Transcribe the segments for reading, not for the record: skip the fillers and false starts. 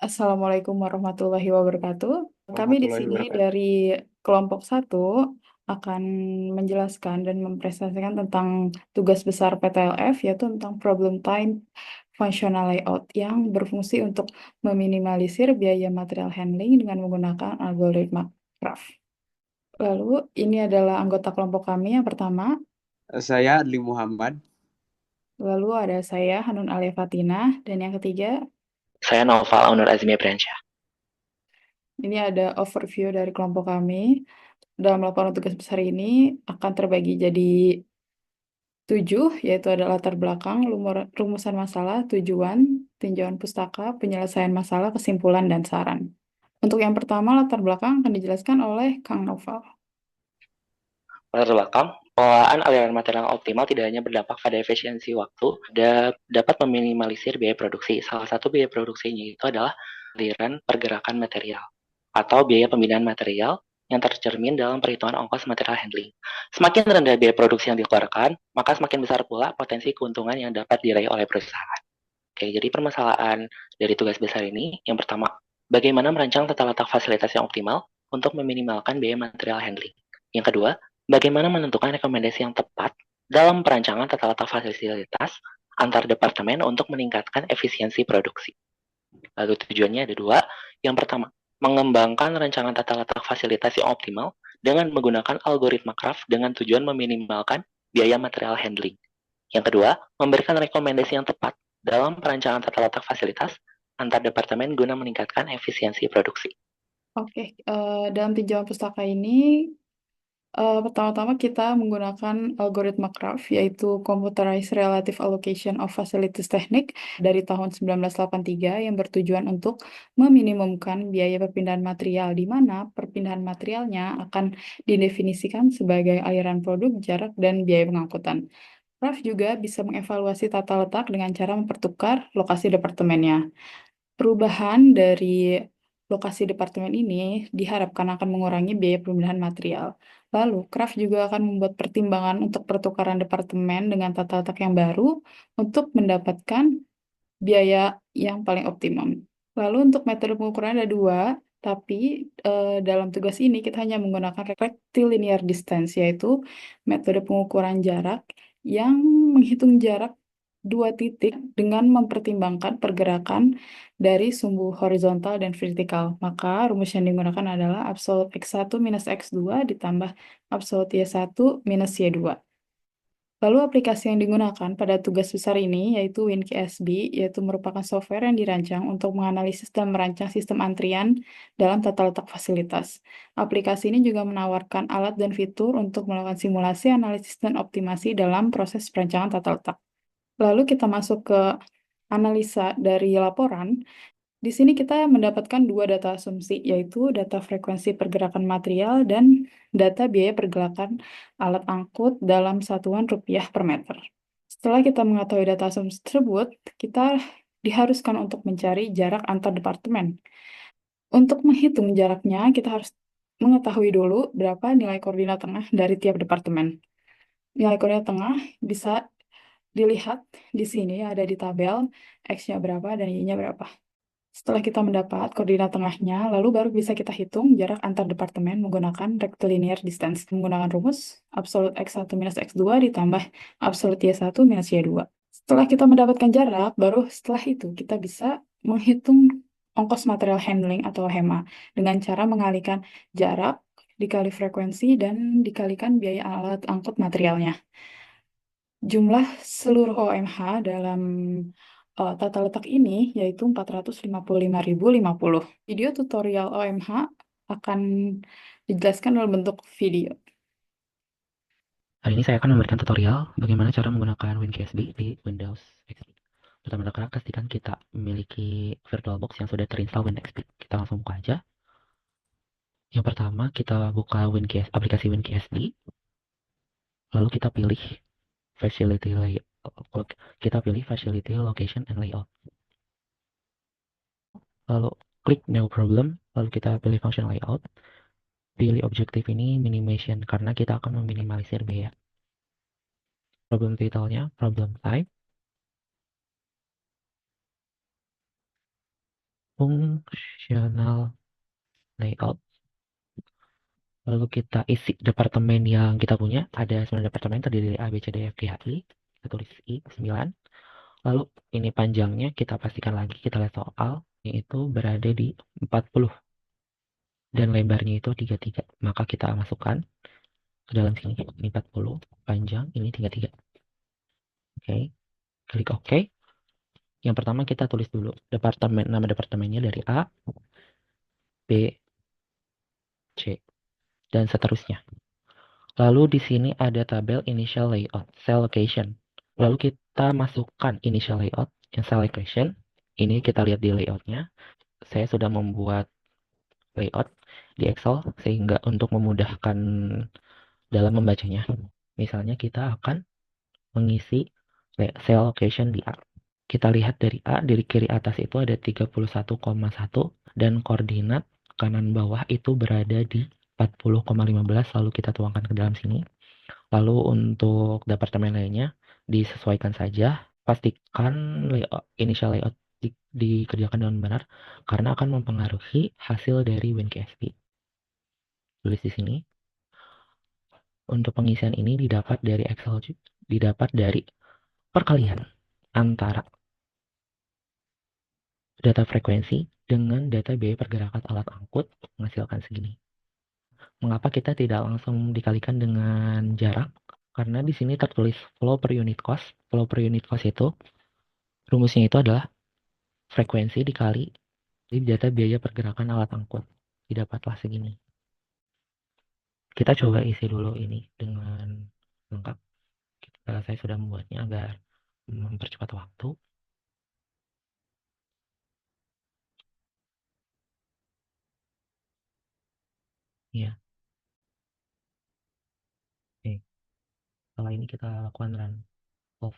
Assalamualaikum warahmatullahi wabarakatuh. Kami di Warahmatullahi sini wabarakatuh. dari kelompok satu akan menjelaskan dan mempresentasikan tentang tugas besar PTLF, yaitu tentang problem time functional layout yang berfungsi untuk meminimalisir biaya material handling dengan menggunakan algoritma Craft. Lalu ini adalah anggota kelompok kami yang pertama, Saya Adli Muhammad. lalu ada saya Hanun Alia Fatina, dan yang ketiga Saya Naufal Aunur Azmi Bransyah. ini ada overview dari kelompok kami. Dalam laporan tugas besar ini akan terbagi jadi 7, yaitu ada latar belakang, rumusan masalah, tujuan, tinjauan pustaka, penyelesaian masalah, kesimpulan, dan saran. Untuk yang pertama, latar belakang akan dijelaskan oleh Kang Noval. Latar belakang, pengelolaan aliran material yang optimal tidak hanya berdampak pada efisiensi waktu, dapat meminimalisir biaya produksi. Salah satu biaya produksinya itu adalah aliran pergerakan material atau biaya pembinaan material yang tercermin dalam perhitungan ongkos material handling. Semakin rendah biaya produksi yang dikeluarkan, maka semakin besar pula potensi keuntungan yang dapat diraih oleh perusahaan. Oke, jadi permasalahan dari tugas besar ini, yang pertama, bagaimana merancang tata letak fasilitas yang optimal untuk meminimalkan biaya material handling. Yang kedua, bagaimana menentukan rekomendasi yang tepat dalam perancangan tata letak fasilitas antar departemen untuk meningkatkan efisiensi produksi. Lalu tujuannya ada dua. Yang pertama, mengembangkan rancangan tata letak fasilitas yang optimal dengan menggunakan algoritma Craft dengan tujuan meminimalkan biaya material handling. Yang kedua, memberikan rekomendasi yang tepat dalam perancangan tata letak fasilitas antar departemen guna meningkatkan efisiensi produksi. Oke, dalam tinjauan pustaka ini, pertama-tama kita menggunakan algoritma Craft, yaitu Computerized Relative Allocation of Facilities Technique dari tahun 1983 yang bertujuan untuk meminimumkan biaya perpindahan material, di mana perpindahan materialnya akan didefinisikan sebagai aliran produk, jarak, dan biaya pengangkutan. Craft juga bisa mengevaluasi tata letak dengan cara mempertukar lokasi departemennya. Perubahan dari lokasi departemen ini diharapkan akan mengurangi biaya pemindahan material. Lalu, Kraft juga akan membuat pertimbangan untuk pertukaran departemen dengan tata letak yang baru untuk mendapatkan biaya yang paling optimum. Lalu, untuk metode pengukuran ada dua, tapi dalam tugas ini kita hanya menggunakan rectilinear distance, yaitu metode pengukuran jarak yang menghitung jarak dua titik dengan mempertimbangkan pergerakan dari sumbu horizontal dan vertikal. Maka rumus yang digunakan adalah absolut X1 minus X2 ditambah absolut Y1 minus Y2. Lalu aplikasi yang digunakan pada tugas besar ini yaitu WinKSB, yaitu merupakan software yang dirancang untuk menganalisis dan merancang sistem antrian dalam tata letak fasilitas. Aplikasi ini juga menawarkan alat dan fitur untuk melakukan simulasi, analisis, dan optimasi dalam proses perancangan tata letak. Lalu kita masuk ke analisa dari laporan. Di sini kita mendapatkan dua data asumsi, yaitu data frekuensi pergerakan material dan data biaya pergerakan alat angkut dalam satuan rupiah per meter. Setelah kita mengetahui data asumsi tersebut, kita diharuskan untuk mencari jarak antar departemen. Untuk menghitung jaraknya, kita harus mengetahui dulu berapa nilai koordinat tengah dari tiap departemen. Nilai koordinat tengah bisa dilihat di sini ada di tabel, X-nya berapa dan Y-nya berapa. Setelah kita mendapat koordinat tengahnya, lalu baru bisa kita hitung jarak antar departemen menggunakan rectilinear distance. Menggunakan rumus absolut X1 minus X2 ditambah absolut Y1 minus Y2. Setelah kita mendapatkan jarak, baru setelah itu kita bisa menghitung ongkos material handling atau HEMA dengan cara mengalikan jarak dikali frekuensi dan dikalikan biaya alat angkut materialnya. Jumlah seluruh OMH dalam tata letak ini yaitu 455.050. Video tutorial OMH akan dijelaskan dalam bentuk video. Hari ini saya akan memberikan tutorial bagaimana cara menggunakan WinKSB di Windows XP. Pertama-tama pastikan kita memiliki VirtualBox yang sudah terinstall WinXP. Kita langsung buka aja. Yang pertama kita buka aplikasi WinKSB, lalu kita pilih Facility Layout. Kita pilih Facility Location and Layout. Lalu klik New Problem, lalu kita pilih Function Layout. Pilih objektif ini Minimization karena kita akan meminimalisir biaya. Problem titelnya Problem Type. Functional layout. Lalu kita isi departemen yang kita punya. Ada 9 departemen terdiri dari A, B, C, D, F, G, H, I. Kita tulis I 9. Lalu ini panjangnya kita pastikan lagi, kita lihat soal, yaitu berada di 40. Dan lebarnya itu 33. Maka kita masukkan ke dalam sini. Ini 40, panjang, ini 33. Oke, klik OK. Yang pertama kita tulis dulu nama departemennya dari A, B, C, dan seterusnya. Lalu di sini ada tabel initial layout, cell location. Lalu kita masukkan initial layout, yang cell location. Ini kita lihat di layoutnya. Saya sudah membuat layout di Excel sehingga untuk memudahkan dalam membacanya. Misalnya kita akan mengisi cell location di A. Kita lihat dari A, di kiri atas itu ada 31,1 dan koordinat kanan bawah itu berada di 40,15, lalu kita tuangkan ke dalam sini. Lalu untuk departemen lainnya disesuaikan saja. Pastikan initial layout dikerjakan dengan benar karena akan mempengaruhi hasil dari WinKSB. Tulis di sini. Untuk pengisian ini didapat dari Excel, didapat dari perkalian antara data frekuensi dengan data biaya pergerakan alat angkut menghasilkan segini. Mengapa kita tidak langsung dikalikan dengan jarak? Karena di sini tertulis flow per unit cost. Flow per unit cost itu rumusnya itu adalah frekuensi dikali data biaya pergerakan alat angkut. Didapatlah segini. Kita coba isi dulu ini dengan lengkap. Saya sudah membuatnya agar mempercepat waktu. Ya, oke. Setelah ini kita lakukan run solve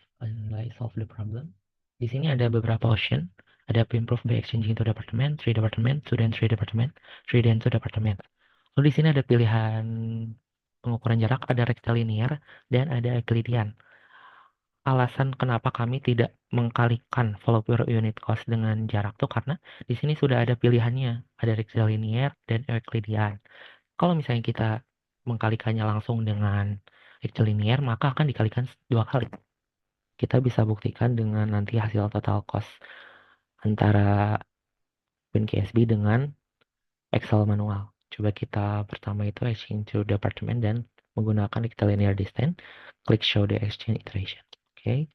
the problem. Di sini ada beberapa option. Ada improve by exchanging to department, 3 department, 2 dan 3 department, 3 dan 2 department. Lalu di sini ada pilihan pengukuran jarak, ada rectilinear dan ada Euclidean. Alasan kenapa kami tidak mengkalikan flow per unit cost dengan jarak tuh karena di sini sudah ada pilihannya, ada rectilinear dan Euclidean. Kalau misalnya kita mengkalikannya langsung dengan rectilinear, maka akan dikalikan 2 kali. Kita bisa buktikan dengan nanti hasil total cost antara WinKSB dengan Excel manual. Coba kita pertama itu exchange to department dan menggunakan rectilinear distance, klik show the exchange iteration. Oke.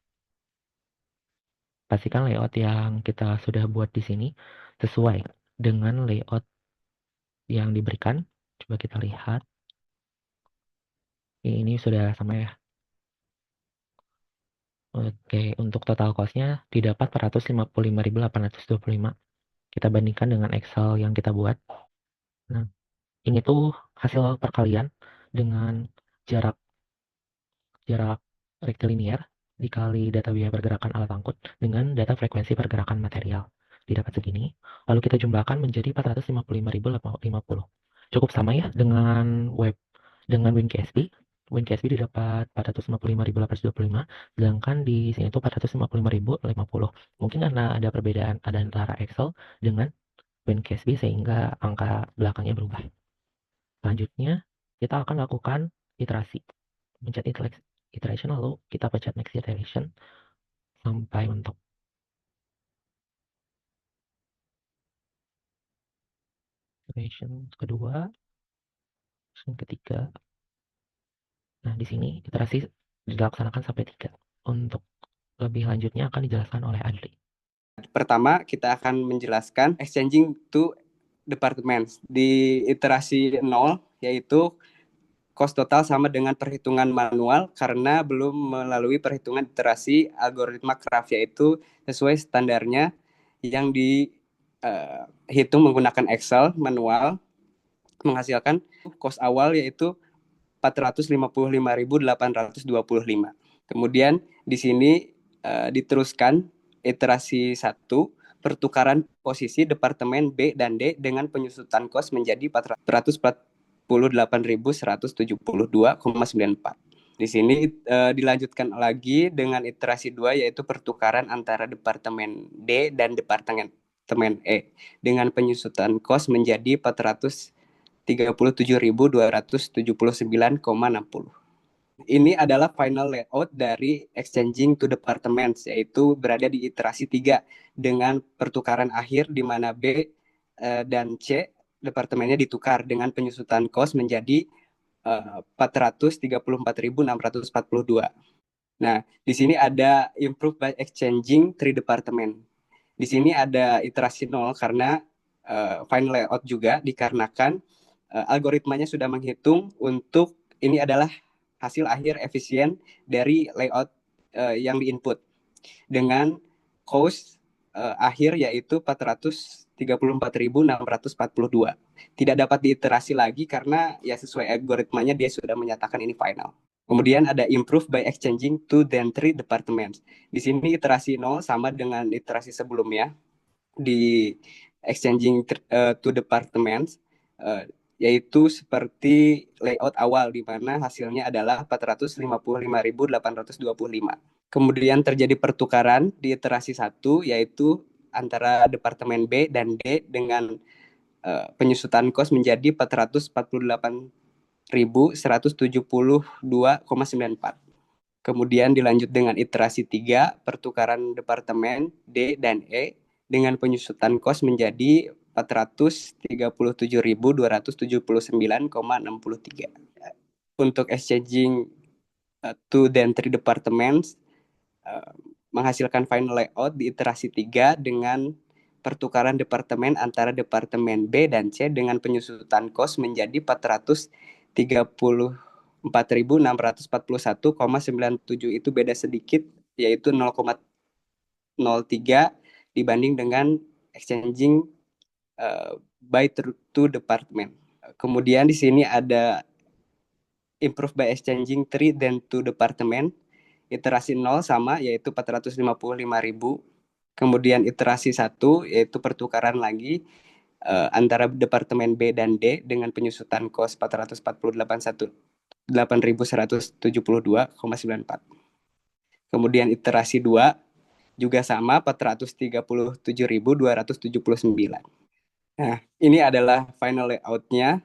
Pastikan layout yang kita sudah buat di sini sesuai dengan layout yang diberikan. Coba kita lihat. Ini sudah sama ya. Oke, untuk total cost-nya didapat 455.825. Kita bandingkan dengan Excel yang kita buat. Nah, ini tuh hasil perkalian dengan jarak rectilinear dikali data biaya pergerakan alat angkut dengan data frekuensi pergerakan material. Didapat segini. Lalu kita jumlahkan menjadi 455.050. Cukup sama ya dengan WinKSB. WinKSB didapat 455.825, sedangkan di sini itu 455.050. Mungkin karena ada perbedaan antara Excel dengan WinKSB sehingga angka belakangnya berubah. Selanjutnya, kita akan lakukan iterasi. Pencet iteration, lalu kita pencet next iteration sampai mentok. Iteration kedua, iteration ketiga. Nah, di sini iterasi dilaksanakan sampai 3. Untuk lebih lanjutnya akan dijelaskan oleh Adri. Pertama, kita akan menjelaskan exchanging to departments. Di iterasi 0, yaitu cost total sama dengan perhitungan manual karena belum melalui perhitungan iterasi algoritma Craft, yaitu sesuai standarnya yang dihitung menggunakan Excel manual, menghasilkan cost awal yaitu 455.825. Kemudian di sini diteruskan iterasi 1, pertukaran posisi departemen B dan D dengan penyusutan kos menjadi 448.172,94. Di sini dilanjutkan lagi dengan iterasi 2, yaitu pertukaran antara departemen D dan departemen Departemen E dengan penyusutan kos menjadi 437.279,60. Ini adalah final layout dari exchanging to departments, yaitu berada di iterasi 3 dengan pertukaran akhir di mana B dan C departemennya ditukar dengan penyusutan kos menjadi 434.642. Nah, di sini ada improve by exchanging three department. Di sini ada iterasi 0 karena final layout juga dikarenakan algoritmanya sudah menghitung untuk ini adalah hasil akhir efisien dari layout yang diinput dengan cost akhir yaitu 434.642. Tidak dapat diiterasi lagi karena ya sesuai algoritmanya dia sudah menyatakan ini final. Kemudian ada improve by exchanging two then three departments. Di sini iterasi 0 sama dengan iterasi sebelumnya di exchanging two departments, yaitu seperti layout awal di mana hasilnya adalah 455.825. Kemudian terjadi pertukaran di iterasi 1 yaitu antara departemen B dan D dengan penyusutan kos menjadi 448.172,94. Kemudian dilanjut dengan iterasi 3, pertukaran departemen D dan E dengan penyusutan kos menjadi 437.279,63. Untuk exchanging two dan three departments menghasilkan final layout di iterasi 3 dengan pertukaran departemen antara departemen B dan C dengan penyusutan kos menjadi 434.641,97. Itu beda sedikit yaitu 0,03 dibanding dengan exchanging by two department. Kemudian di sini ada improve by exchanging three dan two department. Iterasi 0 sama yaitu 455.000. Kemudian iterasi 1 yaitu pertukaran lagi antara departemen B dan D dengan penyusutan kos 448.172,94. Kemudian iterasi 2 juga sama 437.279. Nah, ini adalah final layout-nya.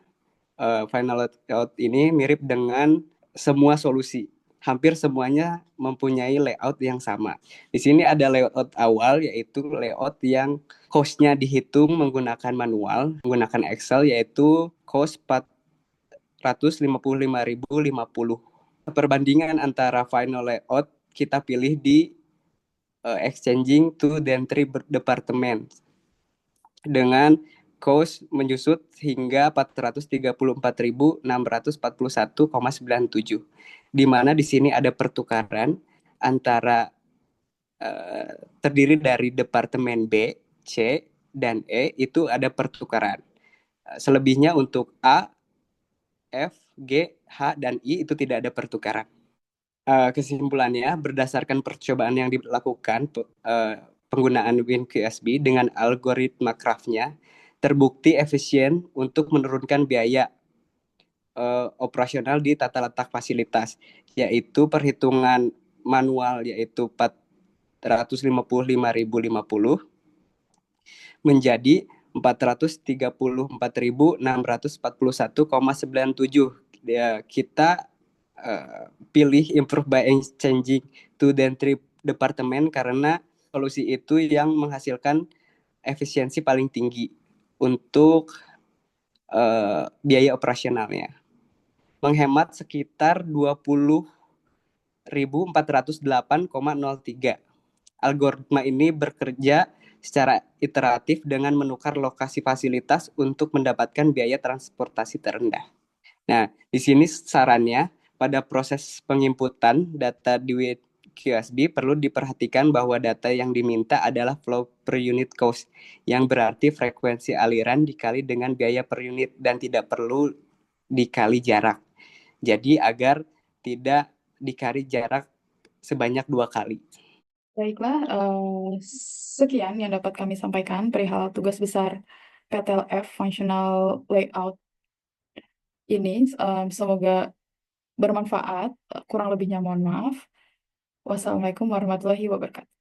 Final layout ini mirip dengan semua solusi. Hampir semuanya mempunyai layout yang sama. Di sini ada layout awal yaitu layout yang cost-nya dihitung menggunakan manual, menggunakan Excel yaitu cost 455.050. Perbandingan antara final layout kita pilih di exchanging two dan three department dengan cost menyusut hingga 434.641,97, di mana di sini ada pertukaran antara terdiri dari departemen B, C, dan E itu ada pertukaran. Selebihnya untuk A, F, G, H, dan I itu tidak ada pertukaran. Kesimpulannya, berdasarkan percobaan yang dilakukan penggunaan WinQSB dengan algoritma Craft-nya, terbukti efisien untuk menurunkan biaya operasional di tata letak fasilitas, yaitu perhitungan manual yaitu 455.050 menjadi 434.641,97. Ya, kita pilih improve by exchanging two dan three department karena solusi itu yang menghasilkan efisiensi paling tinggi untuk biaya operasionalnya. Menghemat sekitar 20.408,03. Algoritma ini bekerja secara iteratif dengan menukar lokasi fasilitas untuk mendapatkan biaya transportasi terendah. Nah, di sini sarannya pada proses penginputan data di WinQSB perlu diperhatikan bahwa data yang diminta adalah flow per unit cost, yang berarti frekuensi aliran dikali dengan biaya per unit dan tidak perlu dikali jarak. Jadi agar tidak dikali jarak sebanyak 2 kali. Baiklah, sekian yang dapat kami sampaikan perihal tugas besar PTLF Functional Layout ini. Semoga bermanfaat. Kurang lebihnya mohon maaf. Wassalamualaikum warahmatullahi wabarakatuh.